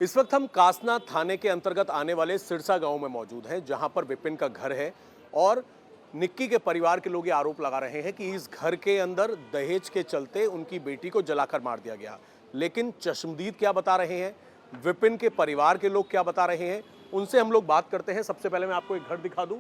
इस वक्त हम कासना थाने के अंतर्गत आने वाले सिरसा गांव में मौजूद हैं, जहां पर विपिन का घर है और निक्की के परिवार के लोग ये आरोप लगा रहे हैं कि इस घर के अंदर दहेज के चलते उनकी बेटी को जलाकर मार दिया गया। लेकिन चश्मदीद क्या बता रहे हैं, विपिन के परिवार के लोग क्या बता रहे हैं, उनसे हम लोग बात करते हैं। सबसे पहले मैं आपको एक घर दिखा दूं।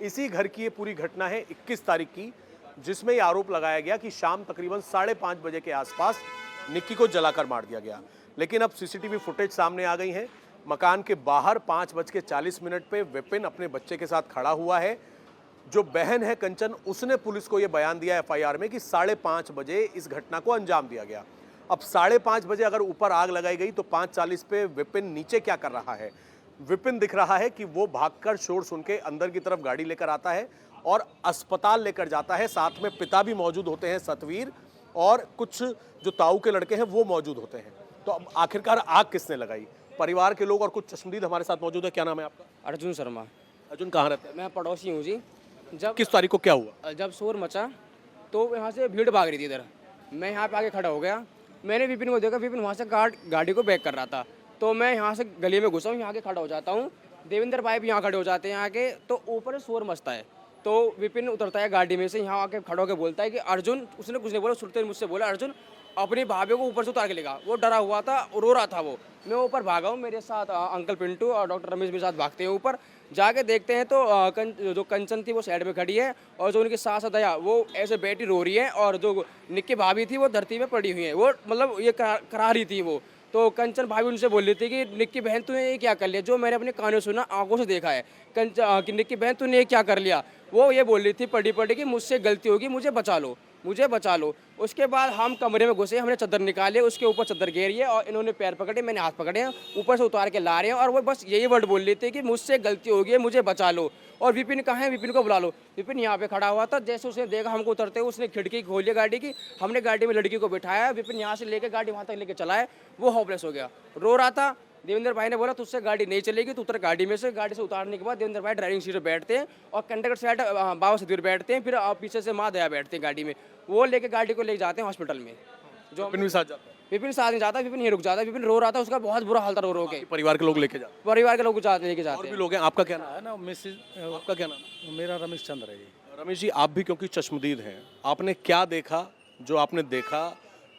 इसी घर की ये पूरी घटना है 21 तारीख की, जिसमें ये आरोप लगाया गया कि शाम तकरीबन 5:30 बजे के आसपास निक्की को जलाकर मार दिया गया। लेकिन अब सीसीटीवी फुटेज सामने आ गई है। मकान के बाहर 5:40 पे विपिन अपने बच्चे के साथ खड़ा हुआ है। जो बहन है कंचन, उसने पुलिस को यह बयान दिया एफआईआर में कि 5:30 बजे इस घटना को अंजाम दिया गया। अब 5:30 बजे अगर ऊपर आग लगाई गई तो 5:40 पे विपिन नीचे क्या कर रहा है? विपिन दिख रहा है कि वो भागकर शोर सुन के अंदर की तरफ गाड़ी लेकर आता है और अस्पताल लेकर जाता है। साथ में पिता भी मौजूद होते हैं, सतवीर, और कुछ जो ताऊ के लड़के हैं वो मौजूद होते हैं। तो अब आखिरकार आग किसने लगाई? परिवार के लोग और कुछ चश्मदीद हमारे साथ मौजूद है। क्या नाम है आपका? अर्जुन शर्मा। अर्जुन, कहाँ रहते हैं? मैं पड़ोसी हूँ जी। जब किस तारीख को क्या हुआ? जब शोर मचा तो यहाँ से भीड़ भाग रही थी इधर। मैं यहाँ पे आके खड़ा हो गया। मैंने विपिन को देखा, विपिन वहाँ से गाड़ी को बैक कर रहा था। तो मैं यहाँ से गली में घुसा हूँ, यहाँ के खड़ा हो जाता हूँ। देवेंद्र भाई भी यहाँ खड़े हो जाते हैं यहाँ के। तो ऊपर शोर मचता है तो विपिन उतरता है गाड़ी में से, यहाँ आके खड़ा होकर बोलता है कि अर्जुन, उसने कुछ नहीं बोला, सुनते मुझसे बोला अर्जुन अपनी भाभी को ऊपर से उतार के लेगा। वो डरा हुआ था, रो रहा था वो। मैं ऊपर भागा हूँ, मेरे साथ अंकल पिंटू और डॉक्टर रमेश मेरे साथ भागते हैं। ऊपर जाके देखते हैं तो जो कंचन थी वो साइड में खड़ी है और जो उनकी सास दया वो ऐसे बैठी रो रही है, और जो निक्की भाभी थी वो धरती में पड़ी हुई है। वो मतलब ये करा रही थी वो। तो कंचन भाभी उनसे बोल रही थी कि निक्की बहन तूने ये क्या कर लिया, जो मैंने अपने कानों सुना, आंखों से देखा है। कि निक्की बहन तूने ये क्या कर लिया। वो ये बोल रही थी पड़ी पड़ी कि मुझसे गलती होगी, मुझे बचा लो, मुझे बचा लो। उसके बाद हम कमरे में घुसे, हमने चादर निकाले, उसके ऊपर चादर घेरी है और इन्होंने पैर पकड़े, मैंने हाथ पकड़े हैं, ऊपर से उतार के ला रहे हैं। और वो बस यही वर्ड बोल रही थी कि मुझसे गलती हो गई है, मुझे बचा लो। और विपिन कहाँ है, विपिन को बुला लो। विपिन यहाँ पे खड़ा हुआ था। जैसे उसने देखा हमको उतरते हुए, उसने खिड़की खोली गाड़ी की। हमने गाड़ी में लड़की को बिठाया, विपिन यहाँ से लेके गाड़ी वहाँ तक लेके चला है। वो होपलेस हो गया, रो रहा था। देवेंद्र भाई ने बोला तुझसे गाड़ी नहीं चलेगी, तू उतर गाड़ी में से। गाड़ी से उतारने के बाद देवेंद्र भाई ड्राइविंग सीट पर बैठते हैं और कंडक्टर साइड बाबा सदीर बैठते हैं, फिर पीछे से माँ दया बैठते हैं गाड़ी में। वो लेके गाड़ी को ले जाते हैं हॉस्पिटल में। जो विपिन भी साथ जाता है? विपिन साथ नहीं जाता, विपिन यहीं रुक जाता है। विपिन रो रहा था, उसका बहुत बुरा हाल था रो के। परिवार के लोग लेके जाते हैं? परिवार के लोग लेके जाते और भी हैं। लोग हैं। आपका क्या नाम है ना मिसेज है? आपका क्या नाम है? मेरा रमेश चंद्र है जी। रमेश जी, आप भी क्योंकि चश्मदीद हैं, आपने क्या देखा? जो आपने देखा,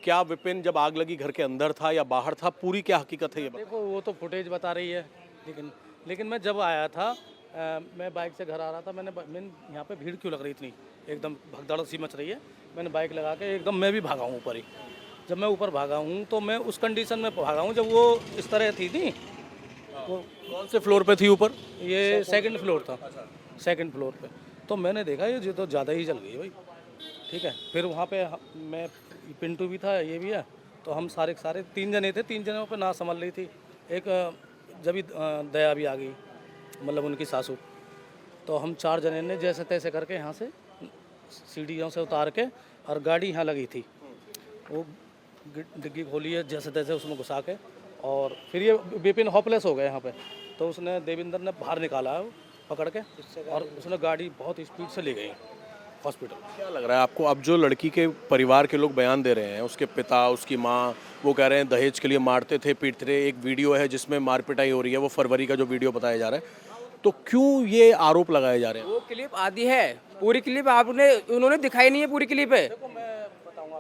क्या विपिन जब आग लगी घर के अंदर था या बाहर था? पूरी क्या हकीकत है ये बताओ। देखो वो तो फुटेज बता रही है, लेकिन मैं जब आया था मैं बाइक से घर आ रहा था। मैंने यहाँ पे भीड़ क्यों लग रही इतनी, एकदम भगदड़ सी मच रही है। मैंने बाइक लगा के एकदम मैं भी भागा हूँ ऊपर ही। जब मैं ऊपर भागा हूँ तो मैं उस कंडीशन में भागा हूँ जब वो इस तरह थी नहीं। वो कौन से फ्लोर पे थी ऊपर? ये सेकंड फ्लोर था, सेकंड फ्लोर पे। तो मैंने देखा ये तो ज़्यादा ही जल गई भाई। ठीक है, फिर वहाँ पे मैं, पिंटू भी था, ये भी है। तो हम सारे 3 जने थे। 3 जनों पे ना संभल रही थी। एक जब भी दया भी आ गई, मतलब उनकी सासू। तो हम 4 जने ने जैसे तैसे करके यहाँ से सीढ़ियों से उतार के, और गाड़ी यहाँ लगी थी, वो डिग्गी खोली है जैसे तैसे उसमें घुसा के। और फिर ये विपिन होपलेस हो गए यहाँ पे। तो उसने देवेंद्र ने बाहर निकाला है पकड़ के, और उसने गाड़ी बहुत स्पीड से ले गई हॉस्पिटल। क्या लग रहा है आपको? अब जो लड़की के परिवार के लोग बयान दे रहे हैं, उसके पिता, उसकी माँ, वो कह रहे हैं दहेज के लिए मारते थे, पीटते थे। एक वीडियो है जिसमें मार पिटाई हो रही है, वो फरवरी का जो वीडियो बताया जा रहा है। तो क्यों ये आरोप लगाए जा रहे हैं? वो क्लिप आदि है, पूरी क्लिप उन्होंने दिखाई नहीं है पूरी क्लिप है।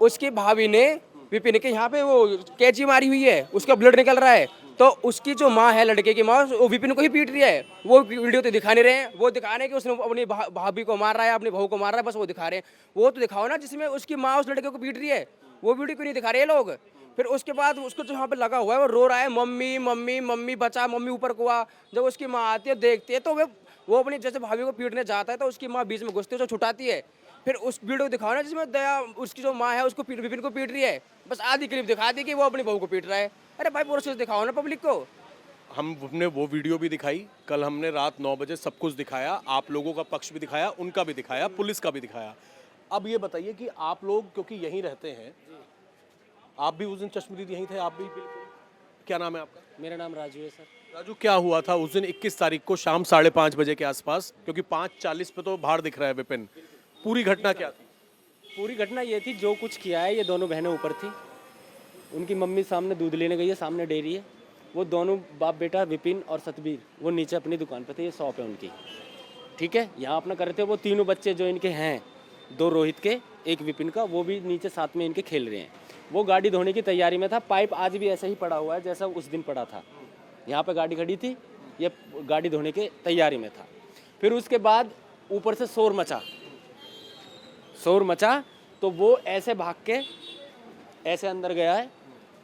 उसकी भाभी ने विपिन के यहाँ पे वो कैंची मारी हुई है, उसका ब्लड निकल रहा है। तो उसकी जो माँ है, लड़के की माँ, वो विपिन को ही पीट रही है। वो वीडियो तो दिखा नहीं रहे हैं। वो दिखा रहे हैं कि उसने अपनी भाभी को मार रहा है, अपनी बहू को मार रहा है, बस वो दिखा रहे हैं। वो तो दिखाओ ना जिसमें उसकी माँ उस लड़के को पीट रही है। वो वीडियो क्यों नहीं दिखा रहे हैं लोग? फिर उसके बाद उसको जो यहाँ पे लगा हुआ है वो रो रहा है, मम्मी मम्मी मम्मी बचा, मम्मी ऊपर को आ। जब उसकी माँ आती है, देखती है, तो वो अपनी जैसे भाभी को पीटने जाता है तो उसकी माँ बीच में घुसती है, जो छुटाती है। फिर उस वीडियो दिखाओ ना जिसमें दया, उसकी जो माँ है, उसको विपिन को पीट रही है। बस आधी क्लिप दिखा दी कि वो अपनी बहू को पीट रहा है। अरे भाई पूरा चीज दिखाओ ना पब्लिक को। हमने वो वीडियो भी दिखाई, कल हमने रात 9 बजे सब कुछ दिखाया, आप लोगों का पक्ष भी दिखाया, उनका भी दिखाया, पुलिस का भी दिखाया। अब ये बताइए कि आप लोग क्योंकि यहीं रहते हैं, आप भी उस दिन चश्मदीद यहीं थे? आप भी? बिल्कुल। क्या नाम है आपका? मेरा नाम राजू है सर। राजू, क्या हुआ था उस दिन 21 तारीख को शाम 5:30 बजे के आसपास? क्योंकि 5:40 पे तो बाहर दिख रहा है विपिन। पूरी घटना क्या थी? पूरी घटना ये थी, जो कुछ किया है, ये दोनों बहनें ऊपर थी। उनकी मम्मी सामने दूध लेने गई है, सामने डेयरी है। वो दोनों बाप बेटा विपिन और सतबीर वो नीचे अपनी दुकान पे थे, ये शॉप है उनकी, ठीक है। यहाँ अपना कर रहे थे, वो तीनों बच्चे जो इनके हैं, 2 रोहित के, 1 विपिन का, वो भी नीचे साथ में इनके खेल रहे हैं। वो गाड़ी धोने की तैयारी में था। पाइप आज भी ऐसा ही पड़ा हुआ है जैसा उस दिन पड़ा था। यहाँ पे गाड़ी खड़ी थी, ये गाड़ी धोने की तैयारी में था। फिर उसके बाद ऊपर से शोर मचा तो वो ऐसे भाग के ऐसे अंदर गया है,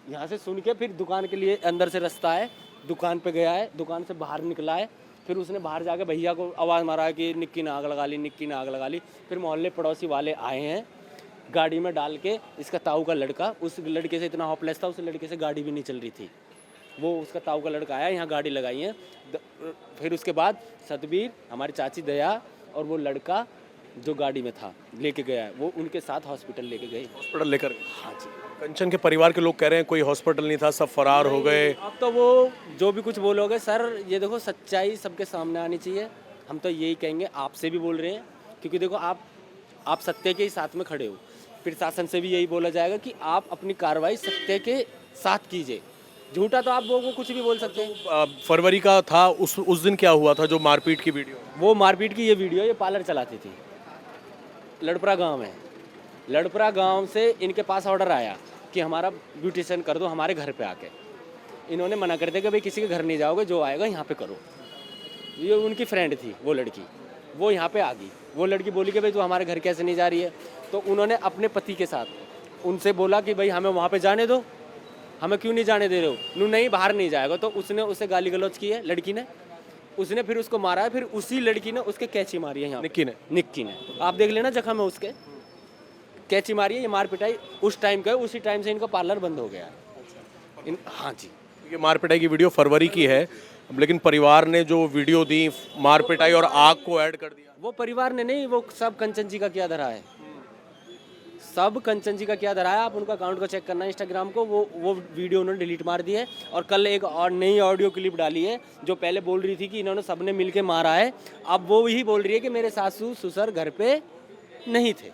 यहाँ से सुन के फिर दुकान के लिए अंदर से रास्ता है, दुकान पे गया है, दुकान से बाहर निकला है। फिर उसने बाहर जाके भैया को आवाज़ मारा कि निक्की ने आग लगा ली, निक्की ने आग लगा ली। फिर मोहल्ले पड़ोसी वाले आए हैं, गाड़ी में डाल के इसका ताऊ का लड़का, उस लड़के से इतना हॉपलेस था, उस लड़के से गाड़ी भी नहीं चल रही थी, वो उसका ताऊ का लड़का आया, यहाँ गाड़ी लगाई है। फिर उसके बाद सतबीर, हमारी चाची दया और वो लड़का जो गाड़ी में था लेके गया है, वो उनके साथ हॉस्पिटल लेके गए। हॉस्पिटल लेकर गए। हाँ जी। कंचन के परिवार के लोग कह रहे हैं कोई हॉस्पिटल नहीं था, सब फरार हो गए। अब तो वो जो भी कुछ बोलोगे सर, ये देखो सच्चाई सबके सामने आनी चाहिए। हम तो यही कहेंगे, आपसे भी बोल रहे हैं, क्योंकि देखो आप सत्य के ही साथ में खड़े हो। प्रशासन से भी यही बोला जाएगा कि आप अपनी कार्रवाई सत्य के साथ कीजिए। झूठा तो आप लोगों को कुछ भी बोल सकते हैं। फरवरी का था, उस दिन क्या हुआ था जो मारपीट की वीडियो? वो मारपीट की ये वीडियो, ये पार्लर चलाती थी, लड़परा गांव में। लड़परा गांव से इनके पास ऑर्डर आया कि हमारा ब्यूटिशियन कर दो हमारे घर पे आके। इन्होंने मना कर दिया कि भाई किसी के घर नहीं जाओगे, जो आएगा यहाँ पे करो। ये उनकी फ्रेंड थी वो लड़की, वो यहाँ पे आ गई। वो लड़की बोली कि भाई तू हमारे घर कैसे नहीं जा रही है? तो उन्होंने अपने पति के साथ उनसे बोला कि भाई हमें वहाँ पे जाने दो, हमें क्यों नहीं जाने दे रहे हो? नहीं, बाहर नहीं जाएगा। तो उसने उसे गाली गलौज की है लड़की ने, उसने फिर उसको मारा है। फिर उसी लड़की ने उसके कैची मारी है यहाँ, निक्की ने। आप देख लेना जख्म है उसके, कैची मारी है। ये मार पिटाई उस टाइम का, उसी टाइम से इनका पार्लर बंद हो गया है। हाँ जी। ये मार पिटाई की वीडियो फरवरी की है, लेकिन परिवार ने जो वीडियो दी मार पिटाई और आग को ऐड कर दिया। वो परिवार ने नहीं, वो सब कंचन जी का किया धरा है, सब कंचन जी का किया धरा है। आप उनका अकाउंट को चेक करना इंस्टाग्राम को, वो वीडियो उन्होंने डिलीट मार दी है। और कल एक और नई ऑडियो क्लिप डाली है, जो पहले बोल रही थी कि इन्होंने सबने मिलके मारा है, अब वो यही बोल रही है कि मेरे सासू ससुर घर पे नहीं थे।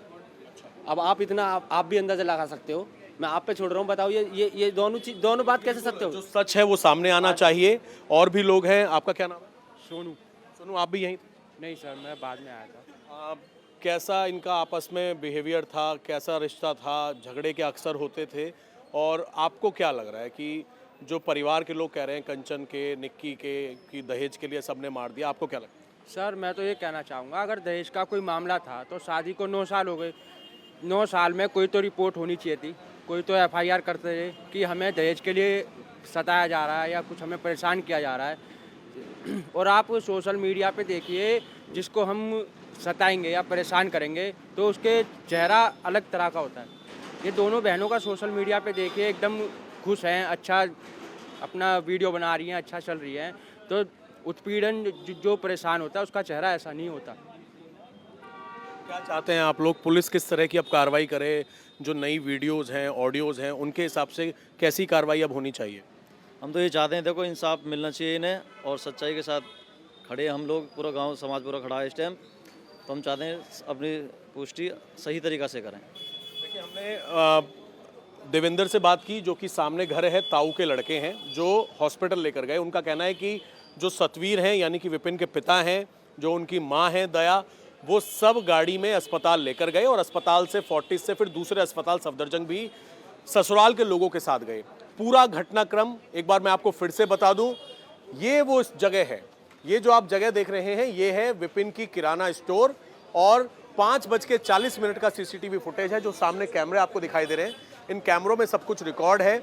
अब आप इतना आप भी अंदाजा लगा सकते हो, मैं आप पे छोड़ रहा हूँ। बताओ ये दोनों बात कैसे सत्य हो? जो सच है वो सामने आना चाहिए। और भी लोग हैं। आपका क्या नाम है? सोनू, आप भी यहीं थे? नहीं सर, मैं बाद में आया था। कैसा इनका आपस में बिहेवियर था, कैसा रिश्ता था? झगड़े के अक्सर होते थे। और आपको क्या लग रहा है कि जो परिवार के लोग कह रहे हैं कंचन के, निक्की के, कि दहेज के लिए सबने मार दिया, आपको क्या लगता है? सर मैं तो ये कहना चाहूँगा, अगर दहेज का कोई मामला था तो शादी को 9 साल हो गए। 9 साल में कोई तो रिपोर्ट होनी चाहिए थी, कोई तो FIR करते थे कि हमें दहेज के लिए सताया जा रहा है या कुछ हमें परेशान किया जा रहा है। और आप सोशल मीडिया पे देखिए, जिसको हम सताएंगे या परेशान करेंगे तो उसके चेहरा अलग तरह का होता है। ये दोनों बहनों का सोशल मीडिया पे देखिए, एकदम खुश हैं, अच्छा अपना वीडियो बना रही हैं, अच्छा चल रही हैं। तो उत्पीड़न जो परेशान होता है उसका चेहरा ऐसा नहीं होता। क्या चाहते हैं आप लोग? पुलिस किस तरह की अब कार्रवाई करे? जो नई वीडियोज़ हैं, ऑडियोज़ हैं, उनके हिसाब से कैसी कार्रवाई अब होनी चाहिए? हम तो ये चाहते हैं, देखो इंसाफ मिलना चाहिए इन्हें, और सच्चाई के साथ खड़े हम लोग, पूरा गांव समाज पूरा खड़ा है इस टाइम। तो हम चाहते हैं अपनी पुष्टि सही तरीक़ा से करें। देखिए, हमने देवेंद्र से बात की, जो कि सामने घर है, ताऊ के लड़के हैं, जो हॉस्पिटल लेकर गए। उनका कहना है कि जो सतवीर हैं, यानी कि विपिन के पिता हैं, जो उनकी माँ हैं दया, वो सब गाड़ी में अस्पताल लेकर गए और अस्पताल से फोर्टिस से फिर दूसरे अस्पताल सफदरजंग भी ससुराल के लोगों के साथ गए। पूरा घटनाक्रम एक बार मैं आपको फिर से बता दूं, ये वो जगह है, ये जो आप जगह देख रहे हैं, ये है विपिन की किराना स्टोर। और 5:40 का CCTV फुटेज है, जो सामने कैमरे आपको दिखाई दे रहे हैं। इन कैमरों में सब कुछ रिकॉर्ड है।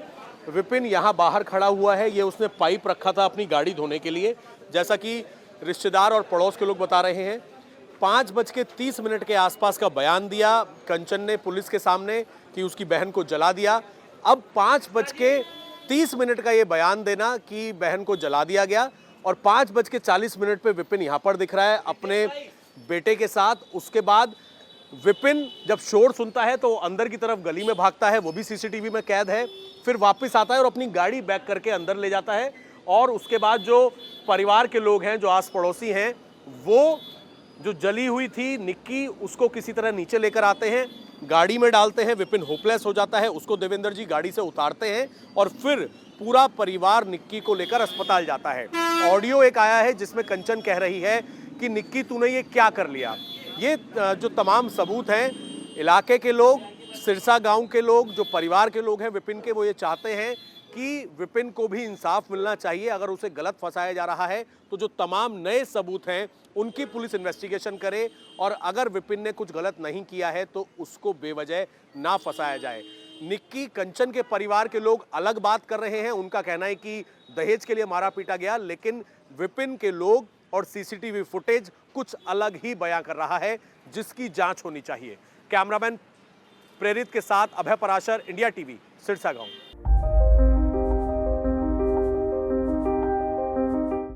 विपिन यहाँ बाहर खड़ा हुआ है, ये उसने पाइप रखा था अपनी गाड़ी धोने के लिए, जैसा कि रिश्तेदार और पड़ोस के लोग बता रहे हैं। 5:30 के आसपास का बयान दिया कंचन ने पुलिस के सामने कि उसकी बहन को जला दिया। अब 5:30 का ये बयान देना कि बहन को जला दिया गया, और 5:40 पे विपिन यहाँ पर दिख रहा है अपने बेटे के साथ। उसके बाद विपिन जब शोर सुनता है तो अंदर की तरफ गली में भागता है, वो भी CCTV में कैद है। फिर वापस आता है और अपनी गाड़ी बैक करके अंदर ले जाता है। और उसके बाद जो परिवार के लोग हैं, जो आस पड़ोसी हैं, वो जो जली हुई थी निक्की, उसको किसी तरह नीचे लेकर आते हैं, गाड़ी में डालते हैं। विपिन होपलेस हो जाता है, उसको देवेंद्र जी गाड़ी से उतारते हैं और फिर पूरा परिवार निक्की को लेकर अस्पताल जाता है। ऑडियो एक आया है जिसमें कंचन कह रही है कि निक्की तूने ये क्या कर लिया। ये जो तमाम सबूत हैं, इलाके के लोग, सिरसा गांव के लोग, जो परिवार के लोग हैं विपिन के, वो ये चाहते हैं कि विपिन को भी इंसाफ मिलना चाहिए। अगर उसे गलत फंसाया जा रहा है तो जो तमाम नए सबूत हैं उनकी पुलिस इन्वेस्टिगेशन करे, और अगर विपिन ने कुछ गलत नहीं किया है तो उसको बेवजह ना फंसाया जाए। निक्की कंचन के परिवार के लोग अलग बात कर रहे हैं। उनका कहना है कि दहेज के लिए मारा पीटा गया, लेकिन विपिन के लोग और सीसीटीवी फुटेज कुछ अलग ही बयां कर रहा है, जिसकी जांच होनी चाहिए। कैमरामैन प्रेरित के साथ अभय पराशर, इंडिया टीवी, सिरसा गांव।